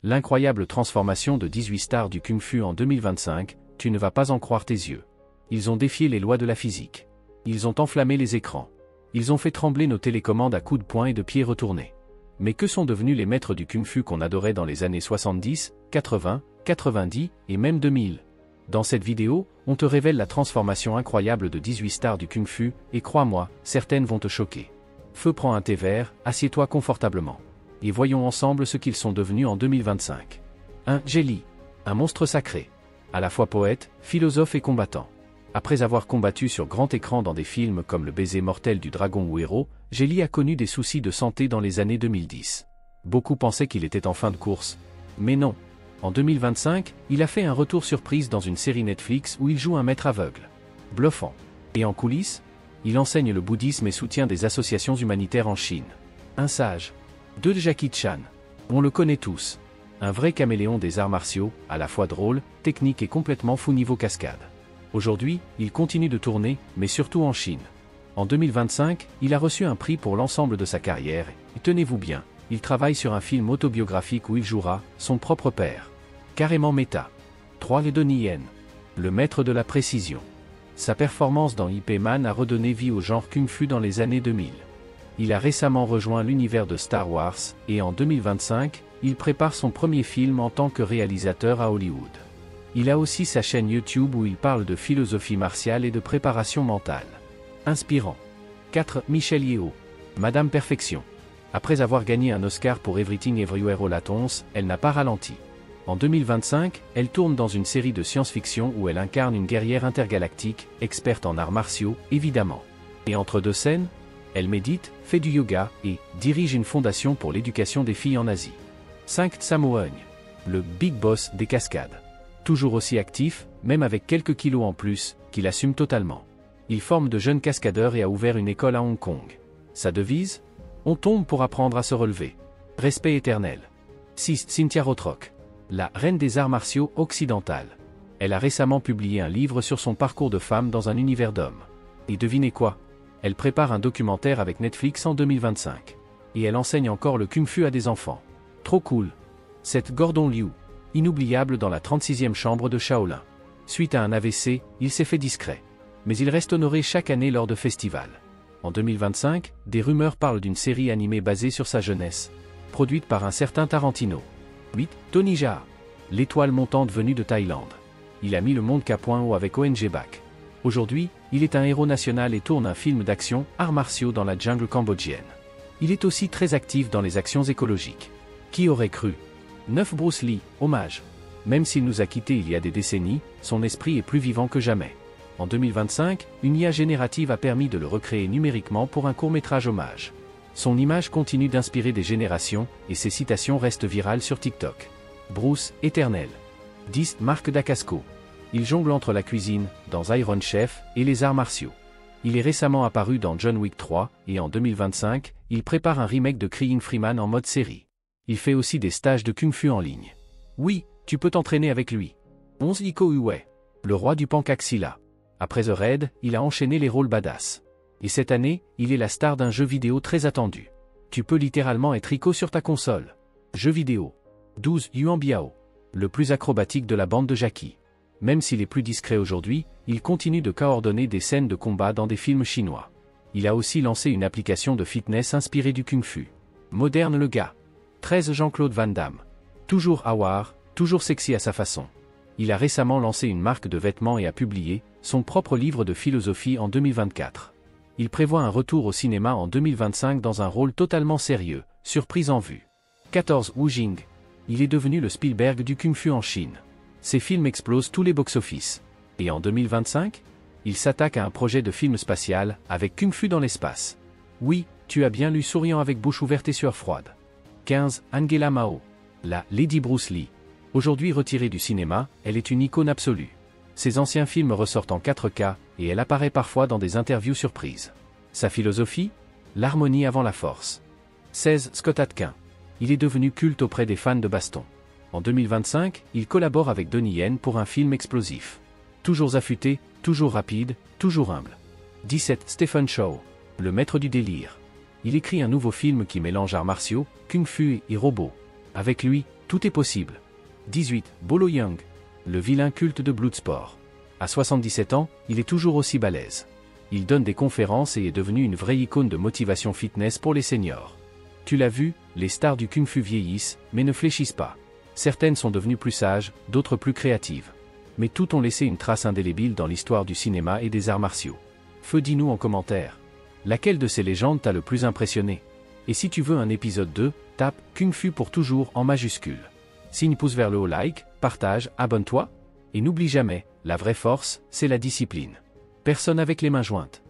L'incroyable transformation de 18 stars du Kung-Fu en 2025, tu ne vas pas en croire tes yeux. Ils ont défié les lois de la physique. Ils ont enflammé les écrans. Ils ont fait trembler nos télécommandes à coups de poing et de pieds retournés. Mais que sont devenus les maîtres du Kung-Fu qu'on adorait dans les années 70, 80, 90 et même 2000? Dans cette vidéo, on te révèle la transformation incroyable de 18 stars du Kung-Fu, et crois-moi, certaines vont te choquer. Feu, prends un thé vert, assieds-toi confortablement. Et voyons ensemble ce qu'ils sont devenus en 2025. 1. Jet Li. Un monstre sacré. À la fois poète, philosophe et combattant. Après avoir combattu sur grand écran dans des films comme Le baiser mortel du dragon ou Héros, Jet Li a connu des soucis de santé dans les années 2010. Beaucoup pensaient qu'il était en fin de course. Mais non. En 2025, il a fait un retour surprise dans une série Netflix où il joue un maître aveugle. Bluffant. Et en coulisses, il enseigne le bouddhisme et soutient des associations humanitaires en Chine. Un sage. 2. Jackie Chan. On le connaît tous. Un vrai caméléon des arts martiaux, à la fois drôle, technique et complètement fou niveau cascade. Aujourd'hui, il continue de tourner, mais surtout en Chine. En 2025, il a reçu un prix pour l'ensemble de sa carrière, et tenez-vous bien, il travaille sur un film autobiographique où il jouera son propre père. Carrément méta. 3. Le Donnie Yen. Le maître de la précision. Sa performance dans Ip Man a redonné vie au genre Kung-Fu dans les années 2000. Il a récemment rejoint l'univers de Star Wars, et en 2025, il prépare son premier film en tant que réalisateur à Hollywood. Il a aussi sa chaîne YouTube où il parle de philosophie martiale et de préparation mentale. Inspirant. 4. Michelle Yeoh. Madame Perfection. Après avoir gagné un Oscar pour Everything Everywhere All at Once, elle n'a pas ralenti. En 2025, elle tourne dans une série de science-fiction où elle incarne une guerrière intergalactique, experte en arts martiaux, évidemment. Et entre deux scènes, elle médite, fait du yoga et dirige une fondation pour l'éducation des filles en Asie. 5. Sammo Hung. Le big boss des cascades. Toujours aussi actif, même avec quelques kilos en plus, qu'il assume totalement. Il forme de jeunes cascadeurs et a ouvert une école à Hong Kong. Sa devise ? On tombe pour apprendre à se relever. Respect éternel. 6. Cynthia Rothrock. La reine des arts martiaux occidentales. Elle a récemment publié un livre sur son parcours de femme dans un univers d'hommes. Et devinez quoi ? Elle prépare un documentaire avec Netflix en 2025. Et elle enseigne encore le Kung-Fu à des enfants. Trop cool. 7. Gordon Liu. Inoubliable dans la 36e chambre de Shaolin. Suite à un AVC, il s'est fait discret. Mais il reste honoré chaque année lors de festivals. En 2025, des rumeurs parlent d'une série animée basée sur sa jeunesse, produite par un certain Tarantino. 8. Tony Jaa. L'étoile montante venue de Thaïlande. Il a mis le monde qu'à point haut avec ONG BAC. Aujourd'hui, il est un héros national et tourne un film d'action, arts martiaux dans la jungle cambodgienne. Il est aussi très actif dans les actions écologiques. Qui aurait cru ? 9. Bruce Lee, hommage. Même s'il nous a quittés il y a des décennies, son esprit est plus vivant que jamais. En 2025, une IA générative a permis de le recréer numériquement pour un court-métrage hommage. Son image continue d'inspirer des générations, et ses citations restent virales sur TikTok. Bruce, éternel. 10. Marc Dacascos. Il jongle entre la cuisine, dans Iron Chef, et les arts martiaux. Il est récemment apparu dans John Wick 3, et en 2025, il prépare un remake de Crying Freeman en mode série. Il fait aussi des stages de Kung-Fu en ligne. Oui, tu peux t'entraîner avec lui. 11. Iko Uwais. Le roi du Pancaxila. Après The Raid, il a enchaîné les rôles badass. Et cette année, il est la star d'un jeu vidéo très attendu. Tu peux littéralement être Iko sur ta console. Jeu vidéo. 12. Yuan Biao. Le plus acrobatique de la bande de Jackie. Même s'il est plus discret aujourd'hui, il continue de coordonner des scènes de combat dans des films chinois. Il a aussi lancé une application de fitness inspirée du Kung-Fu. Moderne le gars. 13. Jean-Claude Van Damme. Toujours aware, toujours sexy à sa façon. Il a récemment lancé une marque de vêtements et a publié son propre livre de philosophie en 2024. Il prévoit un retour au cinéma en 2025 dans un rôle totalement sérieux, surprise en vue. 14. Wu Jing. Il est devenu le Spielberg du Kung-Fu en Chine. Ses films explosent tous les box-office. Et en 2025, il s'attaque à un projet de film spatial, avec Kung-Fu dans l'espace. Oui, tu as bien lu Souriant avec bouche ouverte et sueur froide. 15. Angela Mao. La Lady Bruce Lee. Aujourd'hui retirée du cinéma, elle est une icône absolue. Ses anciens films ressortent en 4K, et elle apparaît parfois dans des interviews surprises. Sa philosophie ? L'harmonie avant la force. 16. Scott Adkins. Il est devenu culte auprès des fans de baston. En 2025, il collabore avec Donnie Yen pour un film explosif. Toujours affûté, toujours rapide, toujours humble. 17. Stephen Chow. Le maître du délire. Il écrit un nouveau film qui mélange arts martiaux, kung-fu et robots. Avec lui, Tout est possible. 18. Bolo Yeung. Le vilain culte de Bloodsport. À 77 ans, il est toujours aussi balèze. Il donne des conférences et est devenu une vraie icône de motivation fitness pour les seniors. Tu l'as vu, les stars du kung-fu vieillissent, mais ne fléchissent pas. Certaines sont devenues plus sages, d'autres plus créatives. Mais toutes ont laissé une trace indélébile dans l'histoire du cinéma et des arts martiaux. Feu, dis-nous en commentaire. Laquelle de ces légendes t'a le plus impressionné? Et si tu veux un épisode 2, tape « Kung Fu pour toujours » en majuscule. Signe pouce vers le haut, like, partage, abonne-toi. Et n'oublie jamais, la vraie force, c'est la discipline. Personne avec les mains jointes.